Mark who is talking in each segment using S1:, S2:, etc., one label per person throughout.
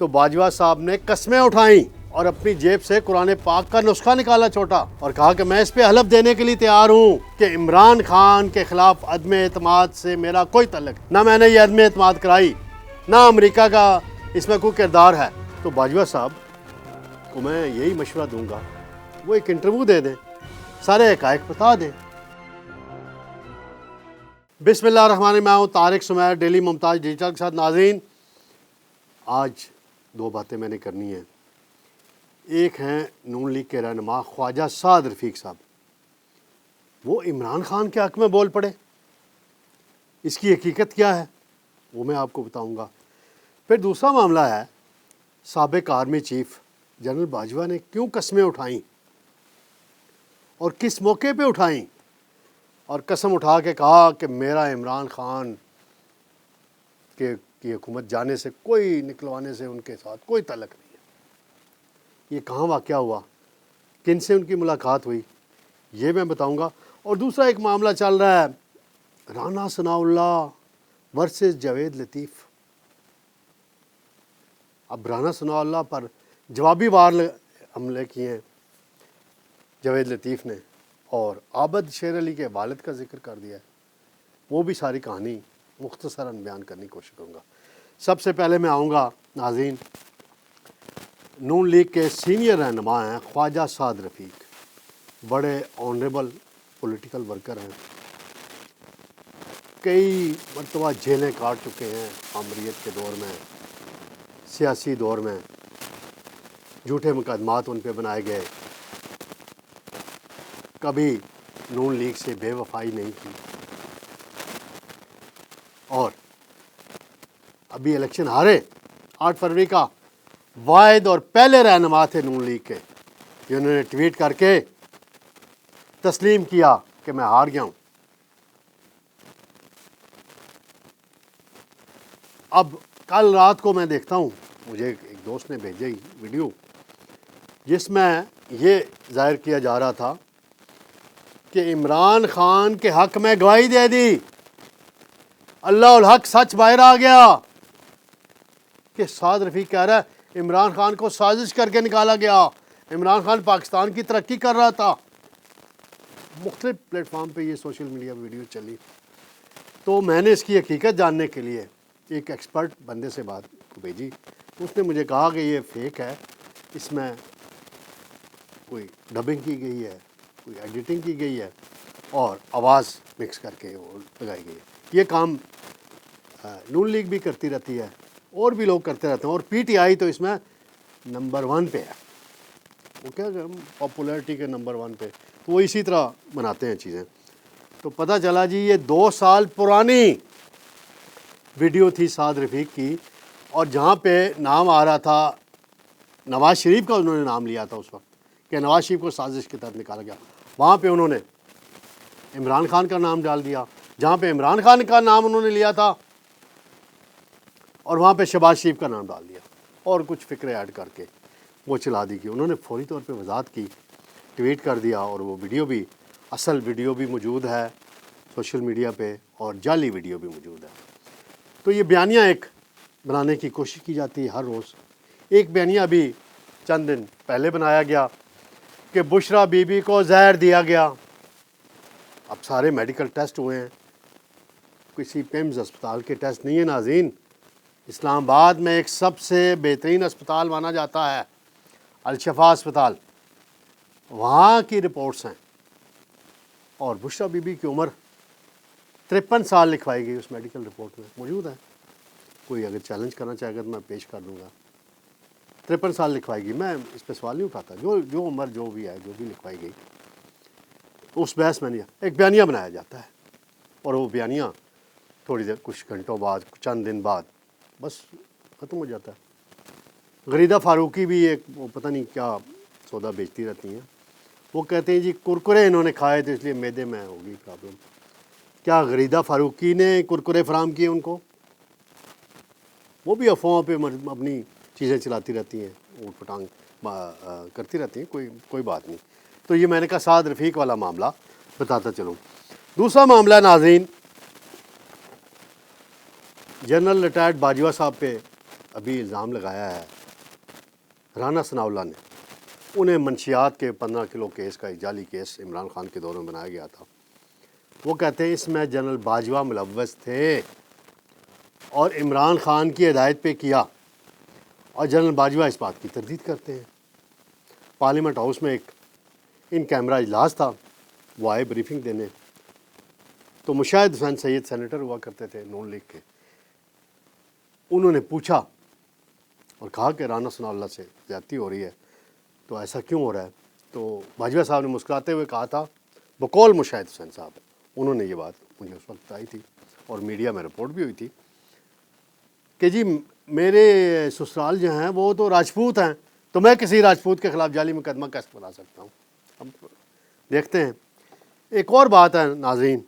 S1: تو باجوہ صاحب نے قسمیں اٹھائیں اور اپنی جیب سے قرآن پاک کا نسخہ نکالا چھوٹا اور کہا کہ میں اس پہ حلف دینے کے لیے تیار ہوں کہ عمران خان کے خلاف عدم اعتماد سے میرا کوئی تعلق نہ، میں نے یہ عدم اعتماد کرائی، نہ امریکہ کا اس میں کوئی کردار ہے۔ تو باجوہ صاحب کو میں یہی مشورہ دوں گا وہ ایک انٹرویو دے دیں، سارے حقائق بتا دیں۔ بسم اللہ الرحمن الرحیم، میں ہوں طارق سمیر، ڈیلی ممتاز ڈیجیٹل کے ساتھ۔ ناظرین، آج دو باتیں میں نے کرنی ہیں۔ ایک ہیں نون لیگ کے رہنما خواجہ سعد رفیق صاحب، وہ عمران خان کے حق میں بول پڑے، اس کی حقیقت کیا ہے وہ میں آپ کو بتاؤں گا۔ پھر دوسرا معاملہ ہے سابق آرمی چیف جنرل باجوہ نے کیوں قسمیں اٹھائیں اور کس موقع پہ اٹھائیں، اور قسم اٹھا کے کہا کہ میرا عمران خان کی حکومت جانے سے کوئی، نکلوانے سے ان کے ساتھ کوئی تعلق نہیں ہے۔ یہ کہاں واقعہ ہوا، کن سے ان کی ملاقات ہوئی، یہ میں بتاؤں گا۔ اور دوسرا ایک معاملہ چل رہا ہے رانا ثناء اللہ ورسز جاوید لطیف۔ اب رانا ثناء اللہ پر جوابی وار حملے کیے ہیں جاوید لطیف نے، اور عابد شیر علی کے والد کا ذکر کر دیا ہے۔ وہ بھی ساری کہانی مختصراً بیان کرنے کی کوشش کروں گا۔ سب سے پہلے میں آؤں گا ناظرین، نون لیگ کے سینئر رہنما ہیں خواجہ سعد رفیق، بڑے آنریبل پولیٹیکل ورکر ہیں، کئی مرتبہ جیلیں کاٹ چکے ہیں آمریت کے دور میں، سیاسی دور میں جھوٹے مقدمات ان پہ بنائے گئے، کبھی نون لیگ سے بے وفائی نہیں کی، اور ابھی الیکشن ہارے 8 فروری کا، واحد اور پہلے رہنما تھے نون لیگ کے جنہوں نے ٹویٹ کر کے تسلیم کیا کہ میں ہار گیا ہوں۔ اب کل رات کو میں دیکھتا ہوں، مجھے ایک دوست نے بھیجی ویڈیو جس میں یہ ظاہر کیا جا رہا تھا کہ عمران خان کے حق میں گواہی دے دی، اللہ الحق سچ باہر آ گیا کہ سعد رفیق کہہ رہا ہے عمران خان کو سازش کر کے نکالا گیا، عمران خان پاکستان کی ترقی کر رہا تھا۔ مختلف پلیٹ فارم پہ یہ سوشل میڈیا ویڈیو چلی، تو میں نے اس کی حقیقت جاننے کے لیے ایک ایکسپرٹ بندے سے بات کو بھیجی۔ اس نے مجھے کہا کہ یہ فیک ہے، اس میں کوئی ڈبنگ کی گئی ہے، کوئی ایڈیٹنگ کی گئی ہے اور آواز مکس کر کے وہ لگائی گئی ہے۔ یہ کام نون لیگ بھی کرتی رہتی ہے اور بھی لوگ کرتے رہتے ہیں، اور پی ٹی آئی تو اس میں نمبر 1 پہ ہے، وہ کیا پاپولیرٹی کے نمبر 1 پہ، تو وہ اسی طرح بناتے ہیں چیزیں۔ تو پتہ چلا جی یہ 2 سال پرانی ویڈیو تھی سعد رفیق کی، اور جہاں پہ نام آ رہا تھا نواز شریف کا، انہوں نے نام لیا تھا اس وقت کہ نواز شریف کو سازش کے تحت نکالا گیا، وہاں پہ انہوں نے عمران خان کا نام ڈال دیا۔ جہاں پہ عمران خان کا نام انہوں نے لیا تھا اور وہاں پہ شہباز شریف کا نام ڈال دیا، اور کچھ فکرے ایڈ کر کے وہ چلا دی گئی۔ انہوں نے فوری طور پہ وضاحت کی، ٹویٹ کر دیا، اور وہ ویڈیو بھی، اصل ویڈیو بھی موجود ہے سوشل میڈیا پہ، اور جعلی ویڈیو بھی موجود ہے۔ تو یہ بیانیہ ایک بنانے کی کوشش کی جاتی ہے ہر روز۔ ایک بیانیہ بھی چند دن پہلے بنایا گیا کہ بشرا بی بی کو زہر دیا گیا۔ اب سارے میڈیکل ٹیسٹ ہوئے ہیں، کسی پیمز اسپتال کے ٹیسٹ نہیں ہیں ناظرین۔ اسلام آباد میں ایک سب سے بہترین اسپتال مانا جاتا ہے الشفا اسپتال، وہاں کی رپورٹس ہیں، اور بشرا بی بی کی عمر 53 سال لکھوائی گئی اس میڈیکل رپورٹ میں، موجود ہے، کوئی اگر چیلنج کرنا چاہے گا تو میں پیش کر دوں گا۔ 53 سال لکھوائی گئی، میں اس پہ سوال نہیں اٹھاتا، جو عمر جو بھی ہے، جو بھی لکھوائی گئی، اس بحث میں نہیں، ایک بیانیہ بنایا جاتا ہے، اور وہ بیانیہ تھوڑی دیر، کچھ گھنٹوں بعد، چند دن بعد بس ختم ہو جاتا ہے۔ غریدہ فاروقی بھی ایک، وہ پتہ نہیں کیا سودا بیچتی رہتی ہیں، وہ کہتے ہیں جی کرکرے انہوں نے کھائے تو اس لیے معدے میں ہوگی پرابلم۔ کیا غریدہ فاروقی نے کرکرے فراہم کیے ان کو؟ وہ بھی افواہوں پہ اپنی چیزیں چلاتی رہتی ہیں، اوٹ پٹانگ کرتی رہتی ہیں، کوئی بات نہیں۔ تو یہ میں نے کہا سعد رفیق والا معاملہ بتاتا چلوں۔ دوسرا معاملہ ناظرین، جنرل ریٹائرڈ باجوہ صاحب پہ ابھی الزام لگایا ہے رانا ثناء اللہ نے، انہیں منشیات کے 15 کلو کیس کا ایک جعلی کیس عمران خان کے دور میں بنایا گیا تھا. وہ کہتے ہیں اس میں جنرل باجوہ ملوث تھے اور عمران خان کی ہدایت پہ کیا، اور جنرل باجوہ اس بات کی تردید کرتے ہیں. پارلیمنٹ ہاؤس میں ایک ان کیمرہ اجلاس تھا، وہ آئے بریفنگ دینے، تو مشاہد حسین سید سینیٹر ہوا کرتے تھے نون لیگ کے، انہوں نے پوچھا اور کہا کہ رانا ثناء اللہ سے زیادتی ہو رہی ہے تو ایسا کیوں ہو رہا ہے؟ تو باجوہ صاحب نے مسکراتے ہوئے کہا تھا، بقول مشاہد حسین صاحب، انہوں نے یہ بات مجھے اس وقت بتائی تھی اور میڈیا میں رپورٹ بھی ہوئی تھی کہ جی میرے سسرال جو ہیں وہ تو راجپوت ہیں، تو میں کسی راجپوت کے خلاف جعلی مقدمہ کیسے بنا سکتا ہوں؟ اب دیکھتے ہیں. ایک اور بات ہے ناظرین،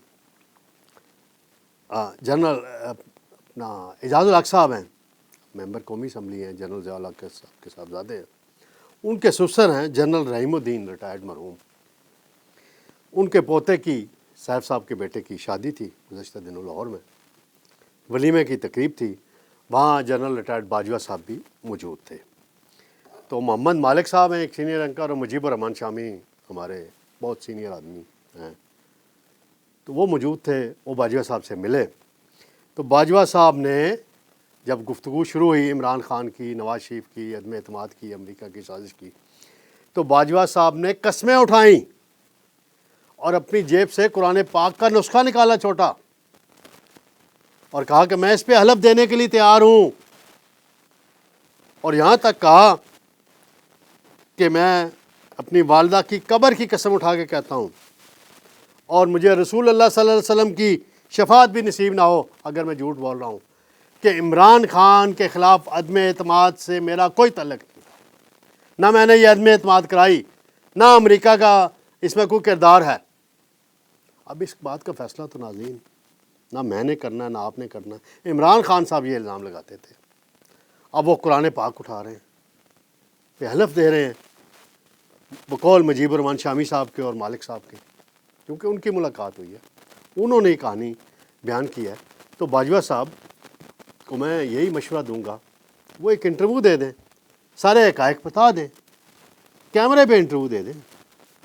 S1: جنرل اپنا اعجاز الحق صاحب ہیں، ممبر قومی اسمبلی ہیں، جنرل ضیاء الحق صاحب کے صاحبزادے ہیں، ان کے سسر ہیں جنرل رحیم الدین ریٹائرڈ مرحوم. ان کے پوتے کی سیف صاحب کے بیٹے کی شادی تھی گزشتہ دنوں لاہور میں، ولیمے کی تقریب تھی، وہاں جنرل ریٹائرڈ باجوہ صاحب بھی موجود تھے. تو محمد مالک صاحب ہیں ایک سینئر اینکر، اور مجیب الرحمان شامی ہمارے بہت سینئر آدمی ہیں، تو وہ موجود تھے. وہ باجوہ صاحب سے ملے تو باجوہ صاحب نے جب گفتگو شروع ہوئی عمران خان کی، نواز شریف کی، عدم اعتماد کی، امریکہ کی سازش کی، تو باجوہ صاحب نے قسمیں اٹھائیں اور اپنی جیب سے قرآن پاک کا نسخہ نکالا چھوٹا، اور کہا کہ میں اس پہ حلف دینے کے لیے تیار ہوں، اور یہاں تک کہا کہ میں اپنی والدہ کی قبر کی قسم اٹھا کے کہتا ہوں، اور مجھے رسول اللہ صلی اللہ علیہ وسلم کی شفاعت بھی نصیب نہ ہو اگر میں جھوٹ بول رہا ہوں، کہ عمران خان کے خلاف عدم اعتماد سے میرا کوئی تعلق نہیں تھا، نہ میں نے یہ عدم اعتماد کرائی، نہ امریکہ کا اس میں کوئی کردار ہے. اب اس بات کا فیصلہ تو ناظرین نہ میں نے کرنا نہ آپ نے کرنا، عمران خان صاحب یہ الزام لگاتے تھے، اب وہ قرآن پاک اٹھا رہے ہیں، پہ حلف دے رہے ہیں بقول مجیب الرحمان شامی صاحب کے اور مالک صاحب کے، کیونکہ ان کی ملاقات ہوئی ہے، انہوں نے یہ کہانی بیان کی ہے. تو باجوہ صاحب کو میں یہی مشورہ دوں گا، وہ ایک انٹرویو دے دیں، سارے حقائق بتا دیں، کیمرے پہ انٹرویو دے دیں.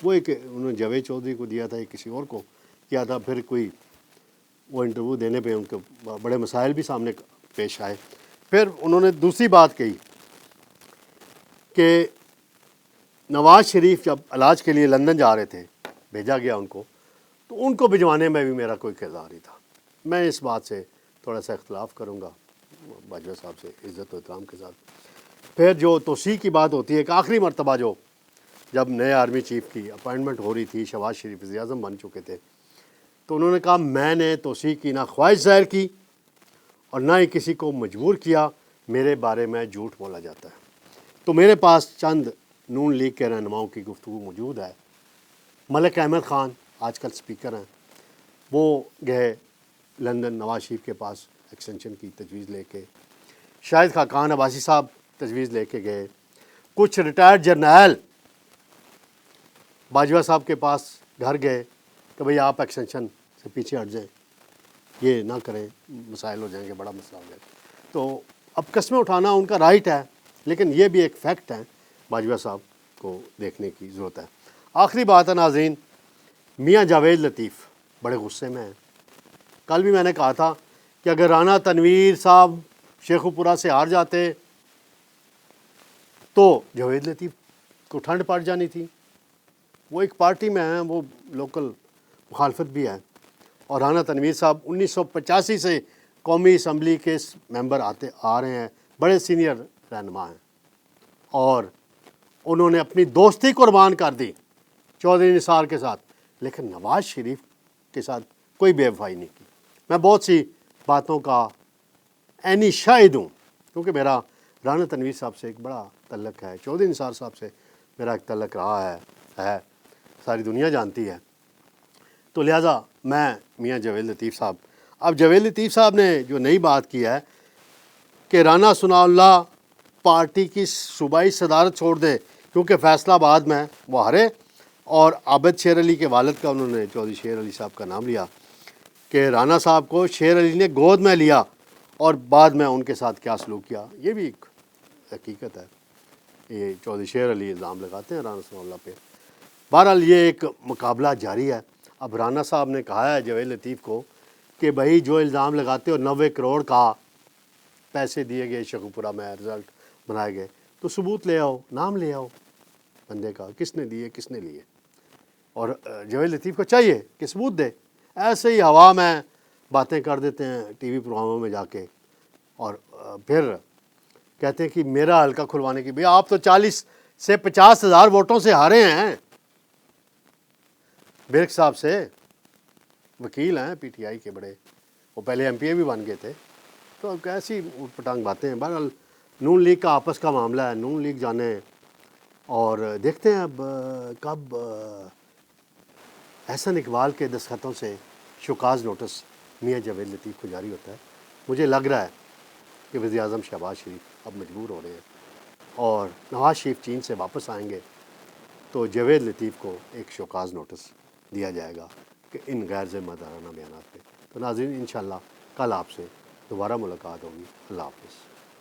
S1: وہ ایک انہوں نے جاوید چودھری کو دیا تھا، ایک کسی اور کو کیا تھا، پھر کوئی وہ انٹرویو دینے پہ ان کے بڑے مسائل بھی سامنے پیش آئے. پھر انہوں نے دوسری بات کہی کہ نواز شریف جب علاج کے لیے لندن جا رہے تھے، بھیجا گیا ان کو، تو ان کو بھجوانے میں بھی میرا کوئی کردار نہیں تھا. میں اس بات سے تھوڑا سا اختلاف کروں گا باجوہ صاحب سے عزت و احترام کے ساتھ. پھر جو توسیع کی بات ہوتی ہے، ایک آخری مرتبہ جو جب نئے آرمی چیف کی اپائنٹمنٹ ہو رہی تھی، شہباز شریف وزیر اعظم بن چکے تھے، تو انہوں نے کہا میں نے توسیع کی نہ خواہش ظاہر کی اور نہ ہی کسی کو مجبور کیا، میرے بارے میں جھوٹ بولا جاتا ہے. تو میرے پاس چند نون لیگ کے رہنماؤں کی گفتگو موجود ہے. ملک احمد خان آج کل اسپیکر ہیں، وہ گئے لندن نواز شریف کے پاس ایکسٹینشن کی تجویز لے کے. شاہد خاقان عباسی صاحب تجویز لے کے گئے. کچھ ریٹائرڈ جرنیل باجوہ صاحب کے پاس گھر گئے کہ بھئی آپ ایکسٹینشن سے پیچھے ہٹ جائیں، یہ نہ کریں، مسائل ہو جائیں گے، بڑا مسئلہ ہو جائے گا. تو اب قسمیں اٹھانا ان کا رائٹ ہے، لیکن یہ بھی ایک فیکٹ ہے، باجوہ صاحب کو دیکھنے کی ضرورت ہے. آخری بات ہے ناظرین، میاں جاوید لطیف بڑے غصے میں ہیں. کل بھی میں نے کہا تھا کہ اگر رانا تنویر صاحب شیخو پورہ سے ہار جاتے تو جاوید لطیف کو ٹھنڈ پڑ جانی تھی. وہ ایک پارٹی میں ہیں، وہ لوکل مخالفت بھی ہے، اور رانا تنویر صاحب 1985 سے قومی اسمبلی کے ممبر آ رہے ہیں، بڑے سینئر رہنما ہیں، اور انہوں نے اپنی دوستی قربان کر دی چودھری نثار کے ساتھ، لیکن نواز شریف کے ساتھ کوئی بے وفائی نہیں کی. میں بہت سی باتوں کا عینی شاہد ہوں، کیونکہ میرا رانا تنویر صاحب سے ایک بڑا تعلق ہے، چودھری نثار صاحب سے میرا ایک تعلق رہا ہے، ساری دنیا جانتی ہے. تو لہٰذا میں میاں جاوید لطیف صاحب، اب جاوید لطیف صاحب نے جو نئی بات کی ہے کہ رانا ثناء اللہ پارٹی کی صوبائی صدارت چھوڑ دے، کیونکہ فیصلہ آباد میں وہ ہارے، اور عابد شیر علی کے والد کا انہوں نے چودھری شیر علی صاحب کا نام لیا کہ رانا صاحب کو شیر علی نے گود میں لیا اور بعد میں ان کے ساتھ کیا سلوک کیا، یہ بھی ایک حقیقت ہے۔ یہ چودھری شیر علی الزام لگاتے ہیں رانا ثناء اللہ پہ۔ بہرحال یہ ایک مقابلہ جاری ہے۔ اب رانا صاحب نے کہا ہے جاوید لطیف کو کہ بھائی جو الزام لگاتے ہو 90 کروڑ کا پیسے دیے گئے شیخوپورہ میں، رزلٹ بنائے گئے، تو ثبوت لے آؤ، نام لے آؤ بندے کا، کس نے دیے کس نے لیے۔ اور جاوید لطیف کو چاہیے کہ ثبوت دے، ایسے ہی ہوا میں باتیں کر دیتے ہیں ٹی وی پروگراموں میں جا کے، اور پھر کہتے ہیں کہ میرا حلقہ کھلوانے کی، بھئی آپ تو 40 سے 50 ہزار ووٹوں سے ہارے ہیں، برق صاحب سے، وکیل ہیں پی ٹی آئی کے بڑے، وہ پہلے ایم پی اے بھی بن گئے تھے۔ تو اب کیسی اوٹ پٹانگ باتیں ہیں۔ بہرحال نون لیگ کا آپس کا معاملہ ہے، نون لیگ جانے، اور دیکھتے ہیں اب کب احسن اقبال کے دستخطوں سے شوکاز نوٹس میاں جاوید لطیف کو جاری ہوتا ہے۔ مجھے لگ رہا ہے کہ وزیر اعظم شہباز شریف اب مجبور ہو رہے ہیں، اور نواز شریف چین سے واپس آئیں گے تو جاوید لطیف کو ایک شوکاز نوٹس دیا جائے گا کہ ان غیر ذمہ دارانہ بیانات پہ۔ تو ناظرین انشاءاللہ کل آپ سے دوبارہ ملاقات ہوگی۔ اللہ حافظ۔